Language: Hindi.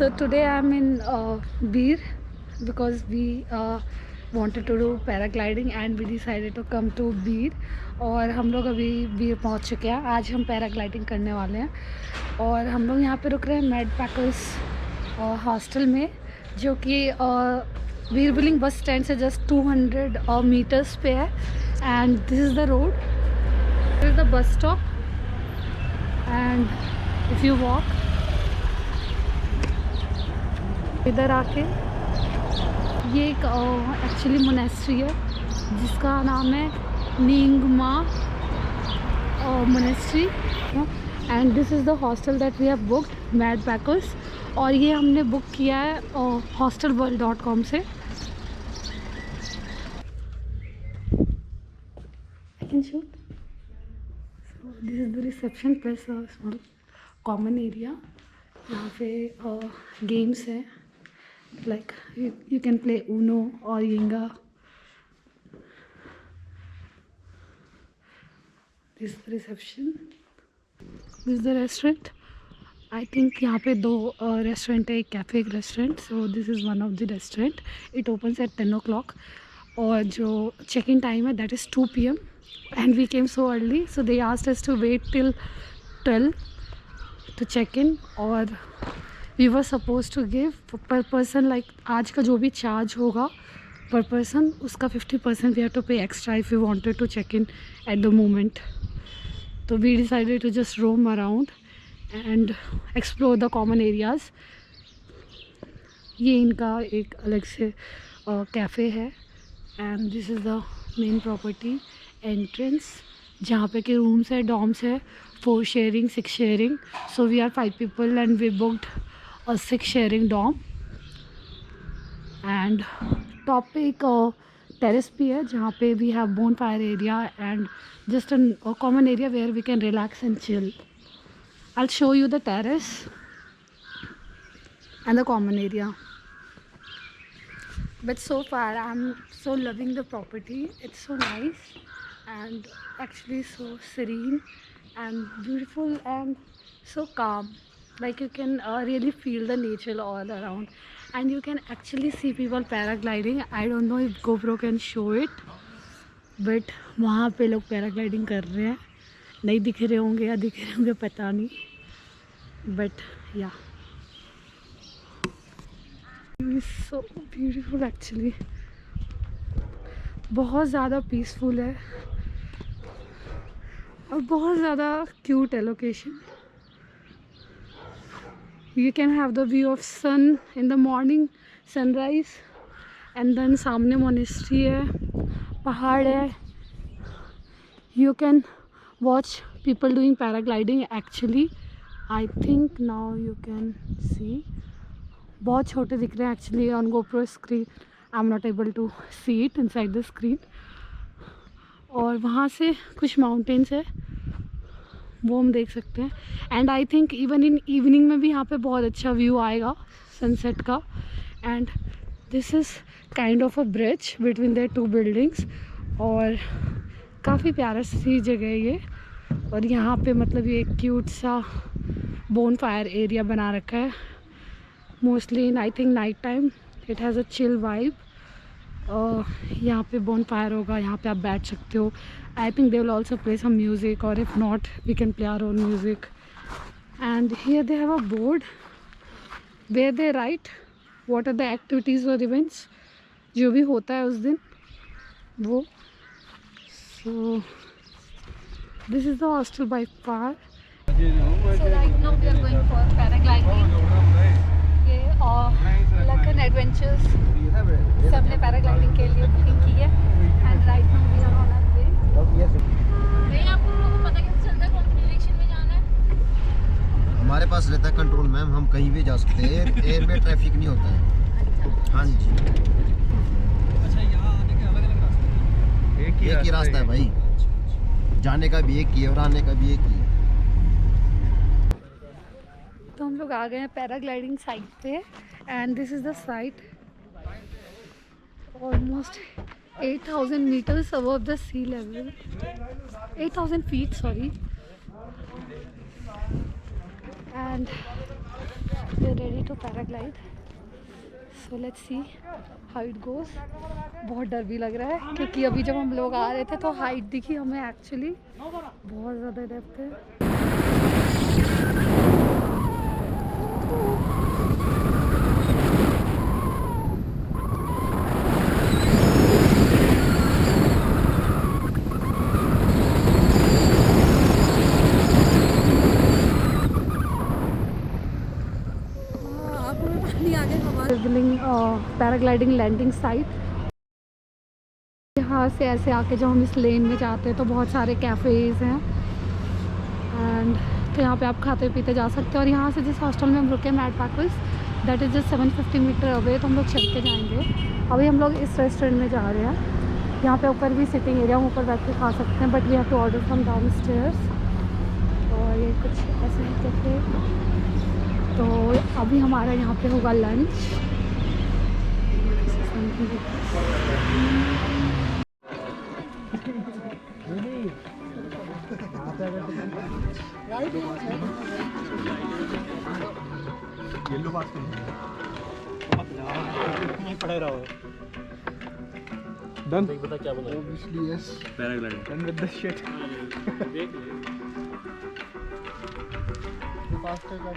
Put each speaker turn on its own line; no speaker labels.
So today I'm in Beer because we wanted to do paragliding and we decided to come to Beer. और हम लोग अभी बीर पहुंच चुके हैं. आज हम पैराग्लाइडिंग करने वाले हैं और हम लोग यहाँ पे रुक रहे हैं मेड पैकर्स हॉस्टल में, जो कि बीर बिलिंग बस स्टैंड से जस्ट 200 मीटर्स पे है. And this is the road, this is the bus stop. And if you walk इधर आके, ये एक एक्चुअली मोनेस्ट्री है जिसका नाम है Nyingma monastery. And this is the hostel that we have booked Mad Packers. और ये हमने बुक किया है hostelworld.com से. I can shoot. This is the reception plus small common area. यहाँ पे गेम्स है, like you can play Uno or Jenga. This is the reception. This is the restaurant. I think यहाँ पे दो रेस्टोरेंट है, एक कैफ़े एक restaurant. So this is one of the restaurant. It opens at 10 o'clock. और जो check in time है that is 2 PM. And we came so early, so they asked us to wait till 12 to check in. और we were supposed to give per person, like आज का जो भी चार्ज होगा per person उसका 50% we have to pay extra if we wanted to check in at the moment. So we decided to just roam around and explore the common areas. ये इनका एक अलग से कैफ़े है. And this is the main property entrance, जहाँ पे के रूम्स है, डॉम्स है, 4 sharing 6 sharing. So we are 5 people and we booked a 6 sharing dorm. And top पे एक टेरेस भी है जहाँ पे we have bonfire area and just a common area where we can relax and chill. I will show you the terrace and the common area. But so far I'm so loving the property. It's so nice and actually so serene and beautiful and so calm. Like you can really feel the nature all around and you can actually see people paragliding. I don't know if GoPro can show it, but वहाँ पे लोग paragliding कर रहे हैं. नहीं दिख रहे होंगे या दिख रहे होंगे पता नहीं, but yeah, it's so beautiful actually. बहुत ज़्यादा पीसफुल है और बहुत ज़्यादा क्यूट है location. You can have the view of sun in the morning, sunrise, and then सामने मोनेस्ट्री है, पहाड़ है. You can watch people doing paragliding actually. I think now you can see. बहुत छोटे दिख रहे हैं actually on GoPro screen. I'm not able to see it inside the screen. और वहाँ से कुछ mountains है वो हम देख सकते हैं. And I think even in evening में भी यहाँ पे बहुत अच्छा व्यू आएगा सनसेट का. And this is kind of a bridge between the 2 buildings. और काफ़ी प्यारा सी जगह है ये. और यहाँ पे मतलब ये क्यूट सा बोन फायर एरिया बना रखा है. Mostly in I think night time it has a chill vibe. यहाँ पे बोन फायर होगा, यहाँ पे आप बैठ सकते हो. I think they will also play some music, or if not we can play our own music. And here they have a board where they write what are the activities or events जो भी होता है उस दिन वो. So this is the hostel by far. So right now we are going for paragliding. ये लखन एडवेंचर्स सबने पैराग्लाइडिंग के लिए बुकिंग की है. And right now we are on our way. नहीं आप लोगों को पता कैसे चलता है कौन सी डायरेक्शन में जाना है?
हमारे पास रहता है कंट्रोल मैम, हम कहीं भी जा सकते हैं. एयर में ट्रैफिक नहीं होता है.
अच्छा.
हाँ जी.
अच्छा, यहाँ आने के अलग अलग रास्ते हैं?
एक ही रास्ता है भाई. जाने का भी एक ही है और आने का भी एक ही है.
तो हम लोग आ गए हैं पैराग्लाइडिंग साइट पे. And this is the site almost 8,000 meters above the sea level. 8,000 feet, sorry. And we're ready to paraglide. So let's see how it goes. बहुत डर भी लग रहा है क्योंकि अभी जब हम लोग आ रहे थे तो हाइट दिखी हमें एक्चुअली बहुत ज़्यादा डेप्थ है. Paragliding landing site. यहाँ से ऐसे आके जब हम इस लेन में जाते हैं तो बहुत सारे कैफ़ेज़ हैं एंड तो यहाँ पे आप खाते पीते जा सकते हैं. और यहाँ से जिस हॉस्टल में हम रुके Madpackers that is just 750 metre away, तो हम लोग चल के जाएंगे. अभी हम लोग इस रेस्टोरेंट में जा रहे हैं. यहाँ पे ऊपर भी सिटिंग एरिया, हम ऊपर बैठ के खा सकते हैं but we have to order from downstairs. और ये कुछ ऐसे ही कैफे. तो अभी हमारा यहाँ पे होगा लंच.
येलो बात पड़े रहो. डन. नहीं पता क्या बोला. Obviously yes. Paragliding done with the shit. देख ले फास्ट है क्या.